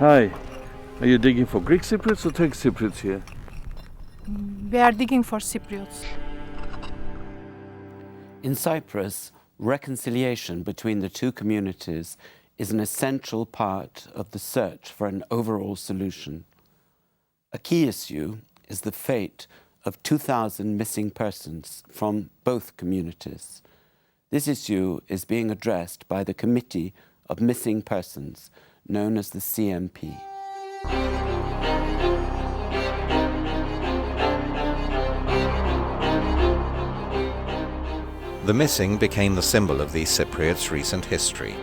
Hi. Are you digging for Greek Cypriots or Turkish Cypriots here? We are digging for Cypriots. In Cyprus, reconciliation between the two communities is an essential part of the search for an overall solution. A key issue is the fate of 2,000 missing persons from both communities. This issue is being addressed by the Committee of Missing Persons, known as the CMP. The missing became the symbol of the Cypriots' recent history.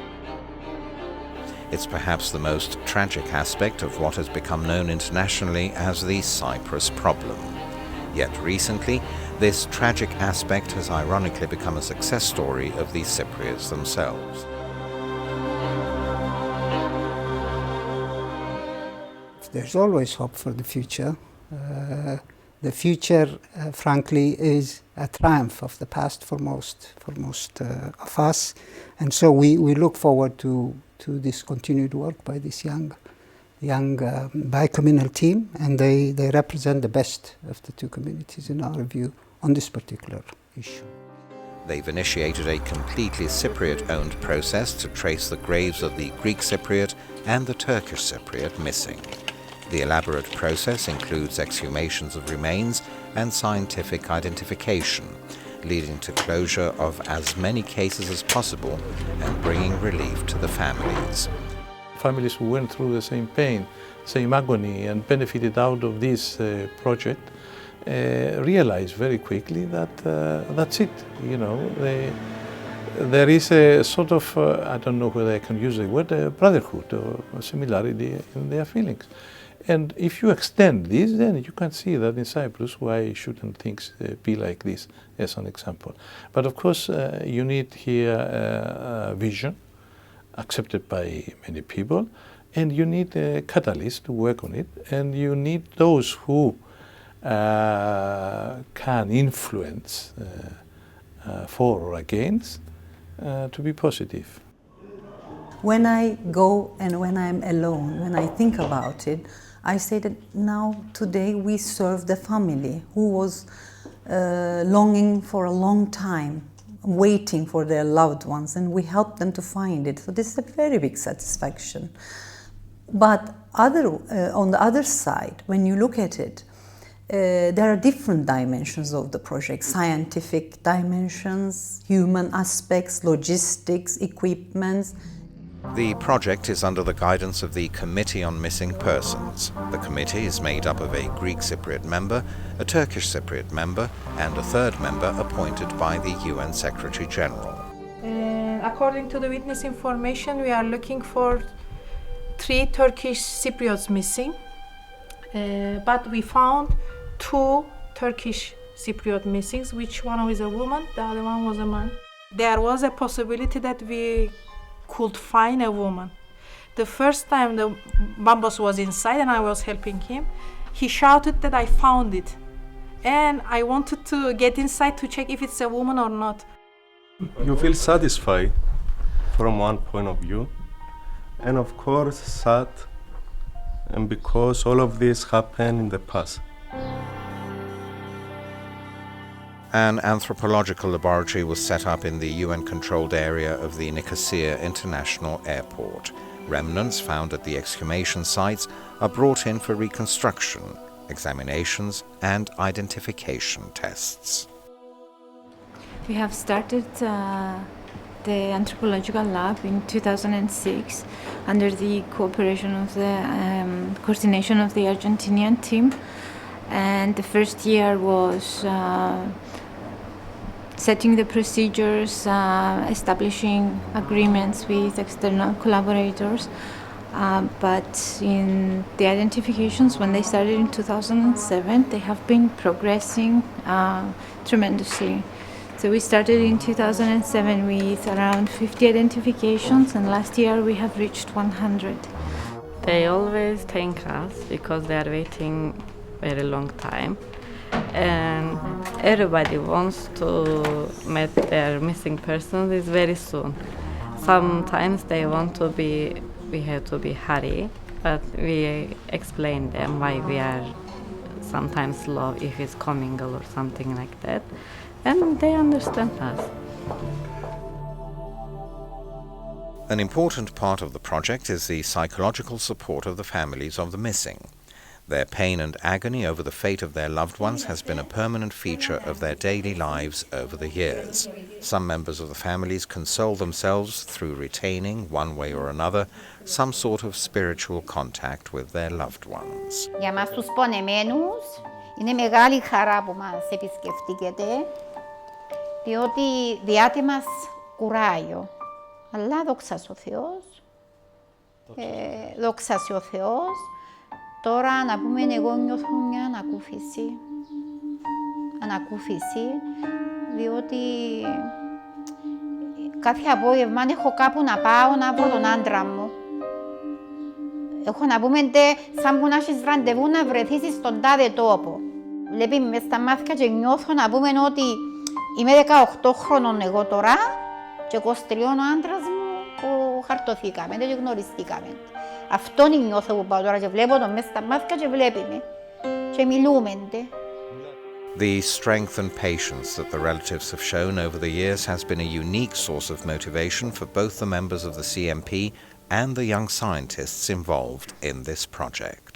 It's perhaps the most tragic aspect of what has become known internationally as the Cyprus problem. Yet recently, this tragic aspect has ironically become a success story of the Cypriots themselves. There's always hope for the future. The future, frankly, is a triumph of the past for most of us, and so we look forward to this continued work by this young bi-communal team, and they represent the best of the two communities in our view on this particular issue. They've initiated a completely Cypriot-owned process to trace the graves of the Greek Cypriot and the Turkish Cypriot missing. The elaborate process includes exhumations of remains and scientific identification, leading to closure of as many cases as possible and bringing relief to the families. Families who went through the same pain, same agony, and benefited out of this project realized very quickly that that's it. You know, there is a sort of, I don't know whether I can use the word, brotherhood or similarity in their feelings. And if you extend this, then you can see that in Cyprus, why shouldn't things be like this, as an example. But of course, you need here a vision accepted by many people, and you need a catalyst to work on it, and you need those who can influence for or against to be positive. When I go and when I'm alone, when I think about it, I say that now, today, we serve the family who was longing for a long time, waiting for their loved ones, and we help them to find it. So this is a very big satisfaction. But on the other side, when you look at it, there are different dimensions of the project: scientific dimensions, human aspects, logistics, equipment. The project is under the guidance of the Committee on Missing Persons. The committee is made up of a Greek Cypriot member, a Turkish Cypriot member, and a third member appointed by the UN Secretary General. According to the witness information, we are looking for 3 Turkish Cypriots missing, but we found 2 Turkish Cypriot missing, which one was a woman, the other one was a man. There was a possibility that we could find a woman. The first time the Bambos was inside and I was helping him, he shouted that I found it. And I wanted to get inside to check if it's a woman or not. You feel satisfied from one point of view, and of course sad, and because all of this happened in the past. An anthropological laboratory was set up in the UN-controlled area of the Nicosia International Airport. Remnants found at the exhumation sites are brought in for reconstruction, examinations, and identification tests. We have started the anthropological lab in 2006 under the cooperation of the coordination of the Argentinian team, and the first year was setting the procedures, establishing agreements with external collaborators. But in the identifications, when they started in 2007, they have been progressing tremendously. So we started in 2007 with around 50 identifications, and last year we have reached 100. They always thank us because they are waiting very long time. And everybody wants to meet their missing persons is very soon. Sometimes they want to be, we have to be hurry but we explain them why we are sometimes slow if it's commingle or something like that, and they understand us. An important part of the project is the psychological support of the families of the missing. Their pain and agony over the fate of their loved ones has been a permanent feature of their daily lives over the years. Some members of the families console themselves through retaining, one way or another, some sort of spiritual contact with their loved ones. Για μας τους πονεμένους είναι μεγάλη χαρά που μας επισκεφτήκετε, διότι διάτε μας κουράγιο. Αλλά δόξα ο Θεός, δόξα ο Θεός. Τώρα να πούμε εγώ νιώθω μια ανακούφιση, διότι κάθε απόγευμα έχω κάπου να πάω να βρω τον άντρα μου. Έχω να πούμε σαν που να έχεις ραντεβού να βρεθείς στον τάδε τόπο. Βλέπει μες στα μάτια και νιώθω να πούμε ότι είμαι 18 χρόνων εγώ τώρα και 23 ο άντρας μου που χαρτωθήκαμε και γνωριστήκαμε. Αυτό νιώθω που πάω τώρα και βλέπω τον μες στα μάτια και βλέπει με και μιλούμε. The strength and patience that the relatives have shown over the years has been a unique source of motivation for both the members of the CMP and the young scientists involved in this project.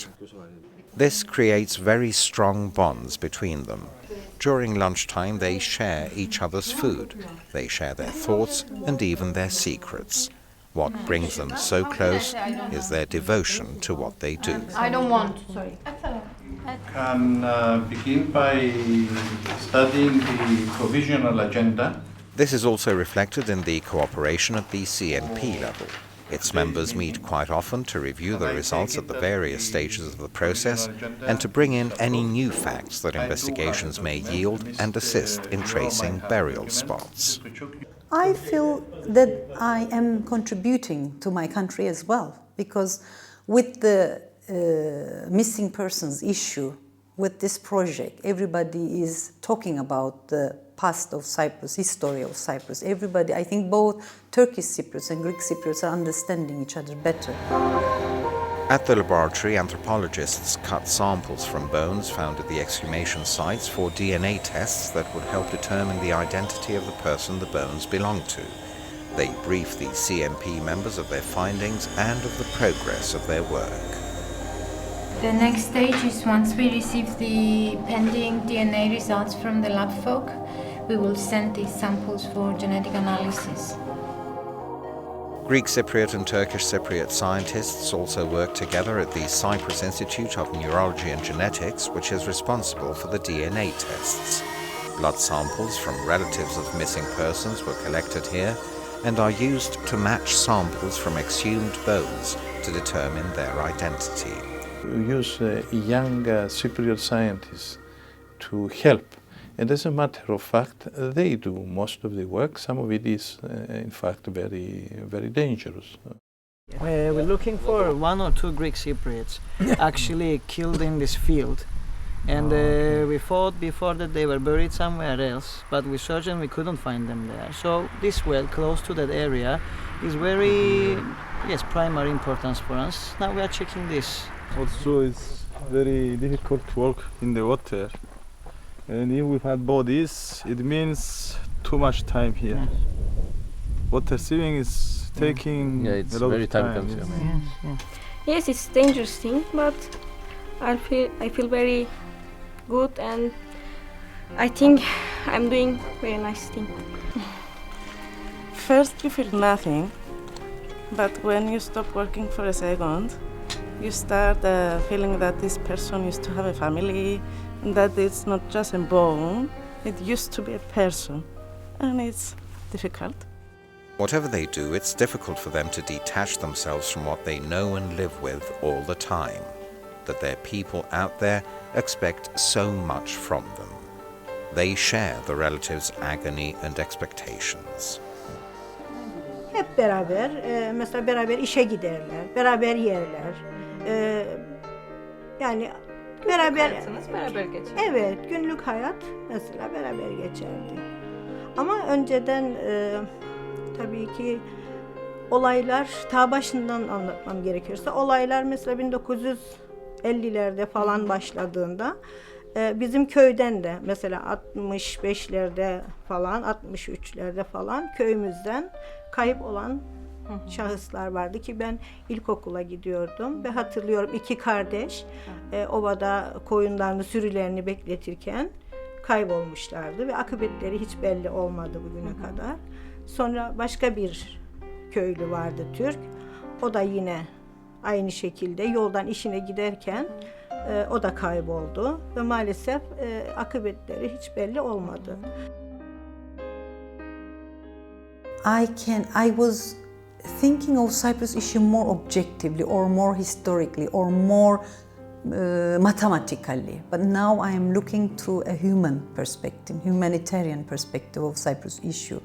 This creates very strong bonds between them. During lunchtime, they share each other's food. They share their thoughts and even their secrets. What brings them so close is their devotion to what they do. I don't want, sorry. Can begin by studying the provisional agenda. This is also reflected in the cooperation at the CMP level. Its members meet quite often to review the results at the various stages of the process and to bring in any new facts that investigations may yield and assist in tracing burial spots. I feel that I am contributing to my country as well, because with the missing persons issue, with this project, everybody is talking about the past of Cyprus, history of Cyprus. Everybody, I think both Turkish Cypriots and Greek Cypriots are understanding each other better. At the laboratory, anthropologists cut samples from bones found at the exhumation sites for DNA tests that would help determine the identity of the person the bones belong to. They brief the CMP members of their findings and of the progress of their work. The next stage is once we receive the pending DNA results from the lab folk, we will send these samples for genetic analysis. Greek Cypriot and Turkish Cypriot scientists also work together at the Cyprus Institute of Neurology and Genetics, which is responsible for the DNA tests. Blood samples from relatives of missing persons were collected here and are used to match samples from exhumed bones to determine their identity. We use young Cypriot scientists to help. And as a matter of fact, they do most of the work. Some of it is, in fact, very, very dangerous. We're looking for 1 or 2 Greek Cypriots actually killed in this field. And we thought before that they were buried somewhere else, but we searched and we couldn't find them there. So this well, close to that area, is very, primary importance for us. Now we are checking this. Also, it's very difficult to work in the water. And if we had bodies, it means too much time here. Yes. Water sieving is taking it's a lot very of time. consuming. Yes, it's dangerous thing, but I feel very good, and I think I'm doing very nice thing. First you feel nothing, but when you stop working for a second, you start feeling that this person used to have a family, and that it's not just a bone, it used to be a person, and it's difficult. Whatever they do, it's difficult for them to detach themselves from what they know and live with all the time. That their people out there expect so much from them. They share the relatives' agony and expectations. Hep beraber, mesela beraber işe giderler, beraber yerler. Yani beraber geçer. Evet, günlük hayat mesela beraber geçerdi. Ama önceden tabii ki Olaylar ta başından anlatmam gerekirse, olaylar mesela 1950'lerde falan başladığında bizim köyden de mesela 65'lerde falan, 63'lerde falan köyümüzden kayıp olan şahıslar vardı ki ben ilkokula gidiyordum ve hatırlıyorum 2 kardeş ovada koyunlarını, sürülerini bekletirken kaybolmuşlardı ve akıbetleri hiç belli olmadı bugüne kadar. Sonra başka bir köylü vardı Türk. O da yine aynı şekilde yoldan işine giderken o da kayboldu ve maalesef akıbetleri hiç belli olmadı. I was thinking of Cyprus issue more objectively or more historically or more mathematically, but now I am looking through a human perspective, humanitarian perspective of Cyprus issue.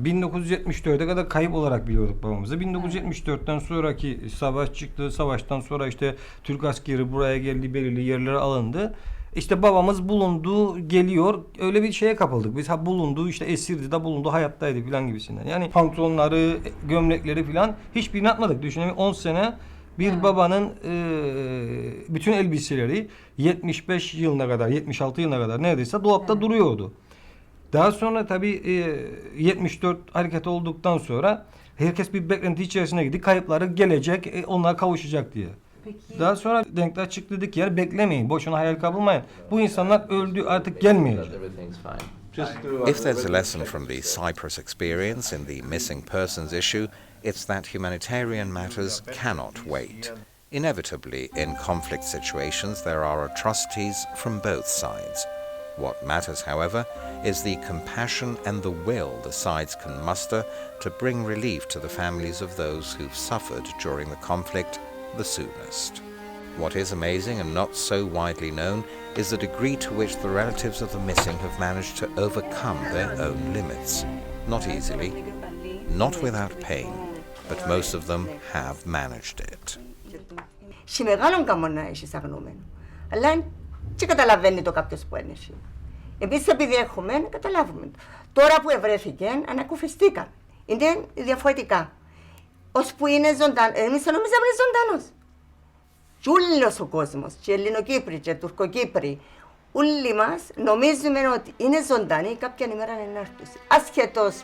1974'e kadar kayıp olarak biliyorduk babamızı. 1974'ten sonraki savaş çıktı. Savaştan sonra işte Türk askeri buraya geldi, belirli yerlere alındı. İşte babamız bulundu, geliyor. Öyle bir şeye kapıldık. Biz bulundu, işte esirdi de bulundu, hayattaydı falan gibisinden. Yani pantolonları, gömlekleri falan hiçbirini atmadık. Düşünün 10 sene bir babanın bütün elbiseleri 75 yılına kadar, 76 yılına kadar neredeyse dolapta duruyordu. Daha sonra tabii 74 hareket olduktan sonra herkes bir beklenti içerisine gitti. Kayıpları gelecek, onlara kavuşacak diye. Peki. Daha sonra denkler çıktı dedik yani beklemeyin, boşuna hayal kapılmayın. Bu insanlar öldü, artık gelmeyecek. If there's a lesson from the Cyprus experience in the missing persons issue, it's that humanitarian matters cannot wait. Inevitably, in conflict situations, there are atrocities from both sides. What matters, however, is the compassion and the will the sides can muster to bring relief to the families of those who've suffered during the conflict the soonest. What is amazing and not so widely known is the degree to which the relatives of the missing have managed to overcome their own limits. Not easily, not without pain, but most of them have managed it. Μεγάλων καμών να έχεις αγνούμενο. Αλλά τι καταλαβαίνει το κάποιος που ένιωσε. Εμείς επειδή έχουμε, καταλάβουμε. Τώρα που ευρέθηκε, ανακουφιστήκαν. Είναι διαφορετικά. Ώσπου είναι ζωντανό, εμείς θα νομίζαμε είναι ζωντανός. Και όλος ο κόσμος, και Ελληνοκύπροι και Τουρκοκύπροι, όλοι μας νομίζουμε ότι είναι ζωντανοί κάποια ημέρα να έρθουν. Ασχετός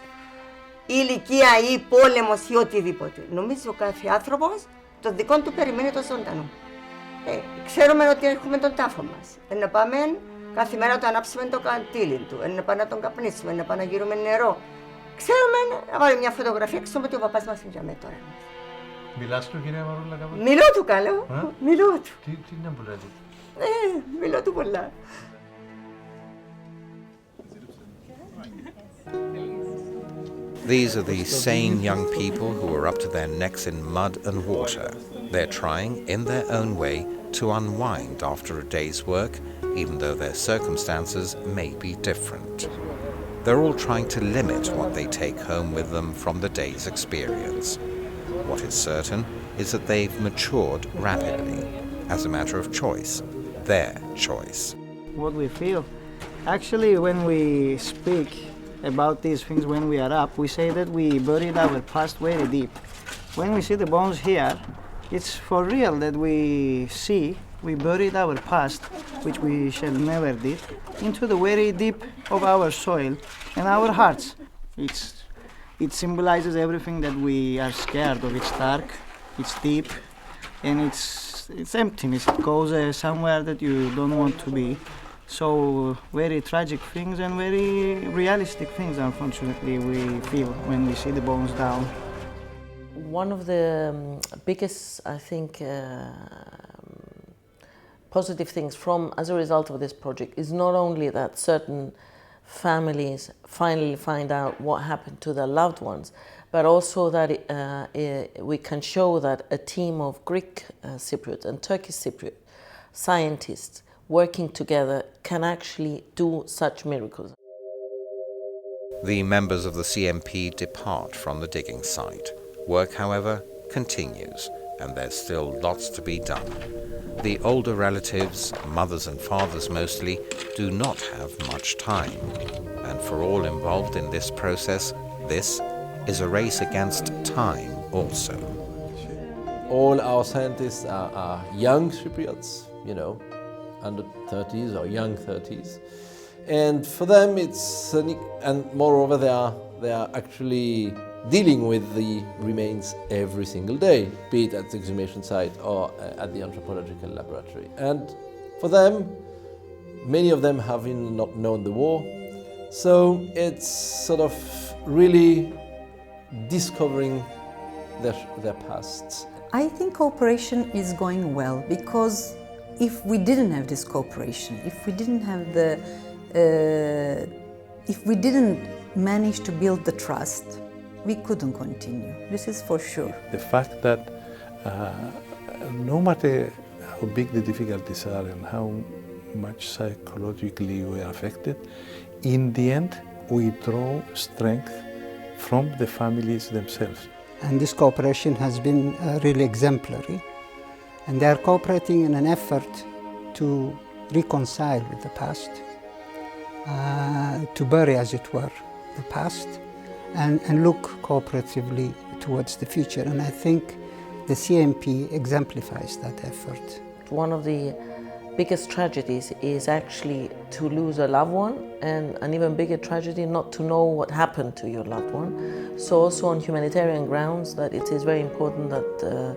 η ηλικία ή πόλεμος ή οτιδήποτε. Νομίζω κάθε άνθρωπος το δικό του περιμένει το ζωντανό. Ξέρουμε ότι έχουμε τον τάφο μας. Να πάμε κάθε μέρα να ανάψουμε το καντήλι του, να πάμε να τον καπνίσουμε, να πάμε να γύρουμε νερό. Ξέρουμε να βάλουμε μια φωτογραφία, ξέρουμε ότι ο παπάς μας είναι για μένα τώρα. Μιλάς του, κυρία Μαρούλα, κάποτε? Μιλώ του καλό, μιλώ του. Τι είναι που λέει? Μιλώ του πολλά. These are the sane young people who are up to their necks in mud and water. They're trying, in their own way, to unwind after a day's work, even though their circumstances may be different. They're all trying to limit what they take home with them from the day's experience. What is certain is that they've matured rapidly, as a matter of choice, their choice. What we feel, actually, when we speak about these things when we are up, we say that we buried our past very deep. When we see the bones here, it's for real that we see we buried our past, which we shall never did, into the very deep of our soil and our hearts. It symbolizes everything that we are scared of. It's dark, it's deep, and it's emptiness. It goes somewhere that you don't want to be. So very tragic things and very realistic things, unfortunately, we feel when we see the bones down. One of the biggest, I think, positive things as a result of this project is not only that certain families finally find out what happened to their loved ones, but also that we can show that a team of Greek Cypriot and Turkish Cypriot scientists working together can actually do such miracles. The members of the CMP depart from the digging site. Work, however, continues, and there's still lots to be done. The older relatives, mothers and fathers mostly, do not have much time. And for all involved in this process, this is a race against time also. All our scientists are young Cypriots, you know, under 30s or young 30s. And for them and moreover they are actually dealing with the remains every single day, be it at the exhumation site or at the anthropological laboratory. And for them, many of them have not known the war, so it's sort of really discovering their pasts. I think cooperation is going well, because if we didn't have this cooperation, if we didn't have if we didn't manage to build the trust, we couldn't continue. This is for sure. The fact that no matter how big the difficulties are and how much psychologically we are affected, in the end we draw strength from the families themselves. And this cooperation has been really exemplary. And they are cooperating in an effort to reconcile with the past, to bury, as it were, the past, and look cooperatively towards the future. And I think the CMP exemplifies that effort. One of the biggest tragedies is actually to lose a loved one, and an even bigger tragedy not to know what happened to your loved one. So also on humanitarian grounds, that it is very important that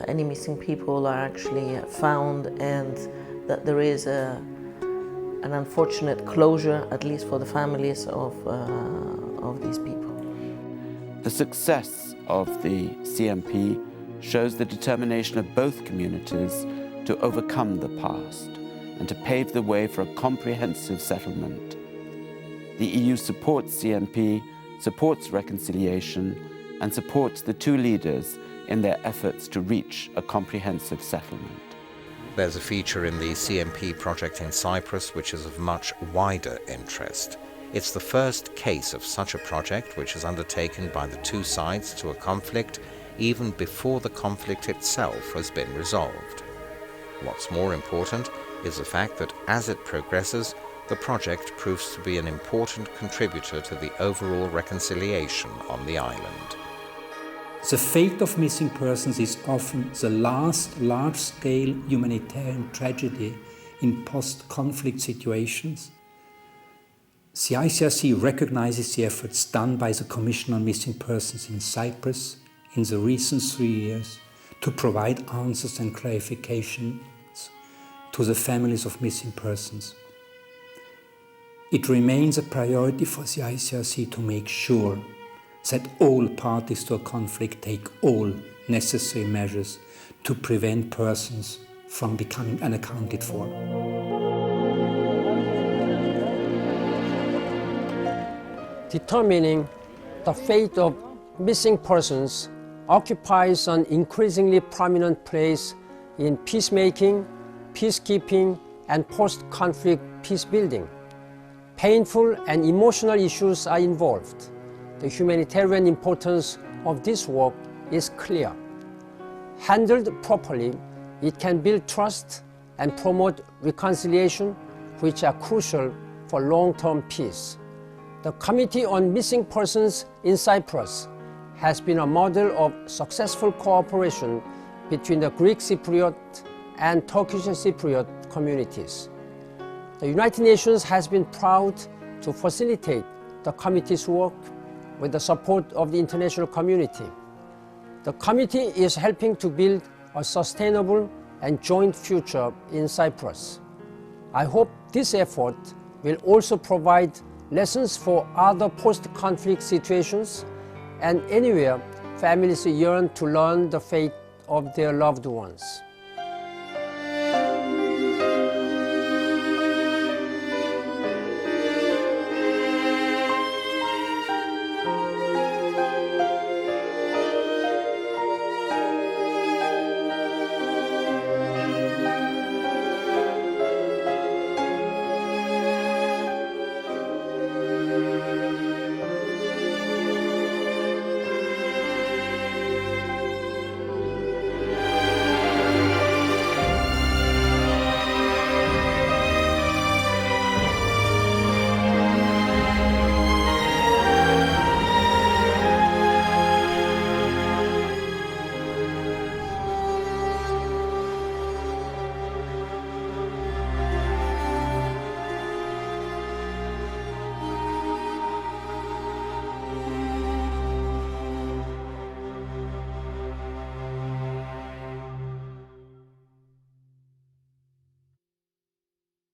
any missing people are actually found, and that there is an unfortunate closure, at least for the families of these people. The success of the CMP shows the determination of both communities to overcome the past and to pave the way for a comprehensive settlement. The EU supports CMP, supports reconciliation, and supports the two leaders in their efforts to reach a comprehensive settlement. There's a feature in the CMP project in Cyprus which is of much wider interest. It's the first case of such a project which is undertaken by the two sides to a conflict even before the conflict itself has been resolved. What's more important is the fact that as it progresses, the project proves to be an important contributor to the overall reconciliation on the island. The fate of missing persons is often the last large-scale humanitarian tragedy in post-conflict situations. The ICRC recognizes the efforts done by the Commission on Missing Persons in Cyprus in the recent 3 years to provide answers and clarifications to the families of missing persons. It remains a priority for the ICRC to make sure that all parties to a conflict take all necessary measures to prevent persons from becoming unaccounted for. Determining the fate of missing persons occupies an increasingly prominent place in peacemaking, peacekeeping, and post-conflict peacebuilding. Painful and emotional issues are involved. The humanitarian importance of this work is clear. Handled properly, it can build trust and promote reconciliation, which are crucial for long-term peace. The Committee on Missing Persons in Cyprus has been a model of successful cooperation between the Greek Cypriot and Turkish Cypriot communities. The United Nations has been proud to facilitate the committee's work with the support of the international community. The committee is helping to build a sustainable and joint future in Cyprus. I hope this effort will also provide lessons for other post-conflict situations and anywhere families yearn to learn the fate of their loved ones.